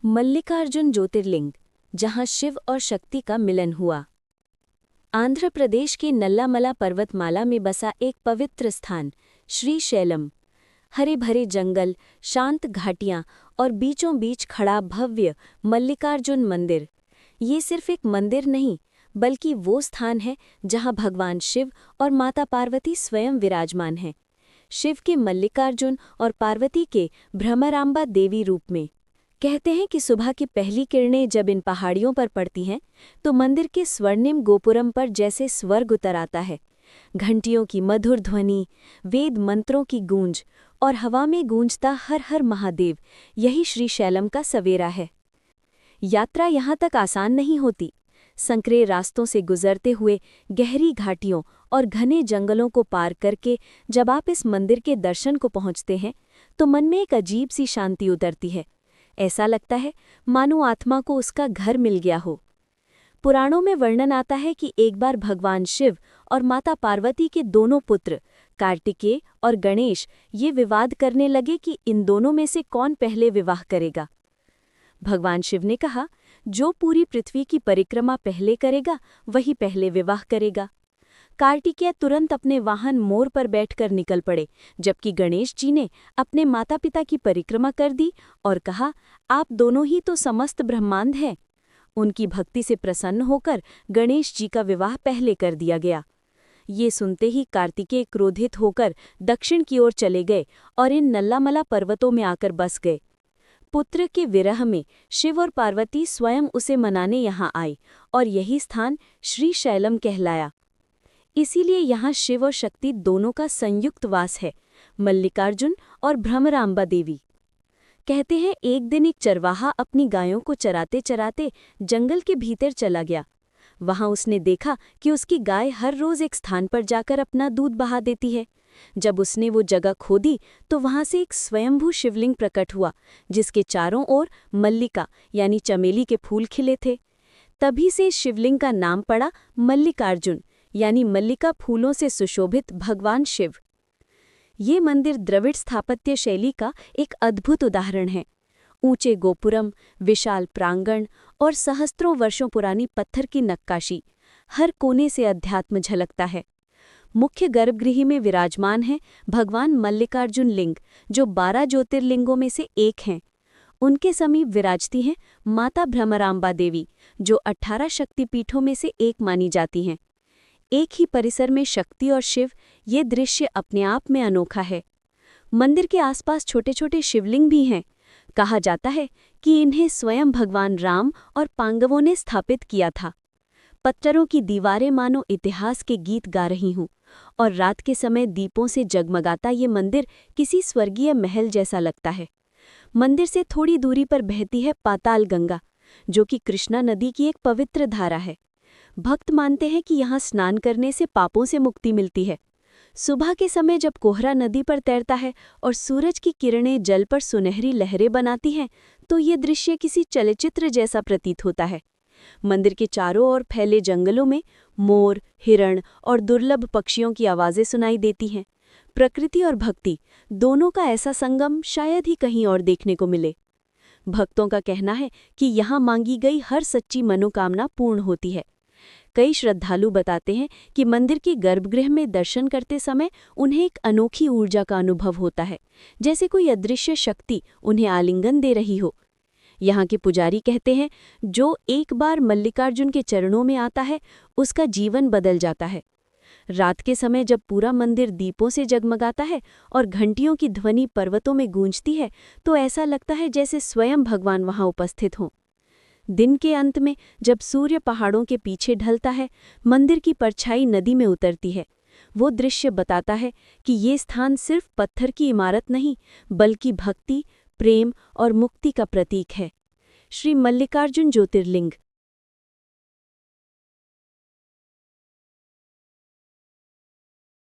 मल्लिकार्जुन ज्योतिर्लिंग, जहां शिव और शक्ति का मिलन हुआ। आंध्र प्रदेश के नल्लामला पर्वतमाला में बसा एक पवित्र स्थान श्री शैलम। हरे भरे जंगल, शांत घाटियां और बीचों बीच खड़ा भव्य मल्लिकार्जुन मंदिर। ये सिर्फ एक मंदिर नहीं, बल्कि वो स्थान है जहां भगवान शिव और माता पार्वती स्वयं विराजमान हैं। शिव के मल्लिकार्जुन और पार्वती के भ्रमरांबा देवी रूप में। कहते हैं कि सुबह की पहली किरणें जब इन पहाड़ियों पर पड़ती हैं तो मंदिर के स्वर्णिम गोपुरम पर जैसे स्वर्ग उतर आता है। घंटियों की मधुर ध्वनि, वेद मंत्रों की गूंज और हवा में गूंजता हर हर महादेव, यही श्री शैलम का सवेरा है। यात्रा यहाँ तक आसान नहीं होती। संकरे रास्तों से गुजरते हुए, गहरी घाटियों और घने जंगलों को पार करके जब आप इस मंदिर के दर्शन को पहुँचते हैं तो मन में एक अजीब सी शांति उतरती है। ऐसा लगता है मानो आत्मा को उसका घर मिल गया हो। पुराणों में वर्णन आता है कि एक बार भगवान शिव और माता पार्वती के दोनों पुत्र कार्तिकेय और गणेश ये विवाद करने लगे कि इन दोनों में से कौन पहले विवाह करेगा। भगवान शिव ने कहा, जो पूरी पृथ्वी की परिक्रमा पहले करेगा वही पहले विवाह करेगा। कार्तिकेय तुरंत अपने वाहन मोर पर बैठकर निकल पड़े, जबकि गणेश जी ने अपने माता पिता की परिक्रमा कर दी और कहा, आप दोनों ही तो समस्त ब्रह्मांड हैं। उनकी भक्ति से प्रसन्न होकर गणेश जी का विवाह पहले कर दिया गया। ये सुनते ही कार्तिकेय क्रोधित होकर दक्षिण की ओर चले गए और इन नल्लामला पर्वतों में आकर बस गए। पुत्र के विरह में शिव और पार्वती स्वयं उसे मनाने यहाँ आए और यही स्थान श्री शैलम कहलाया। इसीलिए यहाँ शिव और शक्ति दोनों का संयुक्त वास है, मल्लिकार्जुन और भ्रमरांबा देवी। कहते हैं एक दिन एक चरवाहा अपनी गायों को चराते चराते जंगल के भीतर चला गया। वहां उसने देखा कि उसकी गाय हर रोज एक स्थान पर जाकर अपना दूध बहा देती है। जब उसने वो जगह खोदी तो वहां से एक स्वयंभू शिवलिंग प्रकट हुआ, जिसके चारों ओर मल्लिका यानी चमेली के फूल खिले थे। तभी से इस शिवलिंग का नाम पड़ा मल्लिकार्जुन, यानी मल्लिका फूलों से सुशोभित भगवान शिव। ये मंदिर द्रविड़ स्थापत्य शैली का एक अद्भुत उदाहरण है। ऊंचे गोपुरम, विशाल प्रांगण और सहस्त्रों वर्षों पुरानी पत्थर की नक्काशी, हर कोने से अध्यात्म झलकता है। मुख्य गर्भगृह में विराजमान है भगवान मल्लिकार्जुन लिंग, जो 12 ज्योतिर्लिंगों में से एक हैं। उनके समीप विराजती हैं माता भ्रमरांबा देवी, जो 18 शक्तिपीठों में से एक मानी जाती हैं। एक ही परिसर में शक्ति और शिव, ये दृश्य अपने आप में अनोखा है। मंदिर के आसपास छोटे छोटे शिवलिंग भी हैं। कहा जाता है कि इन्हें स्वयं भगवान राम और पांडवों ने स्थापित किया था। पत्थरों की दीवारें मानो इतिहास के गीत गा रही हों और रात के समय दीपों से जगमगाता ये मंदिर किसी स्वर्गीय महल जैसा लगता है। मंदिर से थोड़ी दूरी पर बहती है पाताल गंगा, जो कि कृष्णा नदी की एक पवित्र धारा है। भक्त मानते हैं कि यहाँ स्नान करने से पापों से मुक्ति मिलती है। सुबह के समय जब कोहरा नदी पर तैरता है और सूरज की किरणें जल पर सुनहरी लहरें बनाती हैं, तो ये दृश्य किसी चलचित्र जैसा प्रतीत होता है। मंदिर के चारों ओर फैले जंगलों में मोर, हिरण और दुर्लभ पक्षियों की आवाज़ें सुनाई देती हैं। प्रकृति और भक्ति दोनों का ऐसा संगम शायद ही कहीं और देखने को मिले। भक्तों का कहना है कि यहाँ मांगी गई हर सच्ची मनोकामना पूर्ण होती है। कई श्रद्धालु बताते हैं कि मंदिर के गर्भगृह में दर्शन करते समय उन्हें एक अनोखी ऊर्जा का अनुभव होता है, जैसे कोई अदृश्य शक्ति उन्हें आलिंगन दे रही हो। यहाँ के पुजारी कहते हैं, जो एक बार मल्लिकार्जुन के चरणों में आता है उसका जीवन बदल जाता है। रात के समय जब पूरा मंदिर दीपों से जगमगाता है और घंटियों की ध्वनि पर्वतों में गूंजती है, तो ऐसा लगता है जैसे स्वयं भगवान वहाँ उपस्थित हों। दिन के अंत में जब सूर्य पहाड़ों के पीछे ढलता है, मंदिर की परछाई नदी में उतरती है। वो दृश्य बताता है कि ये स्थान सिर्फ पत्थर की इमारत नहीं, बल्कि भक्ति, प्रेम और मुक्ति का प्रतीक है। श्री मल्लिकार्जुन ज्योतिर्लिंग।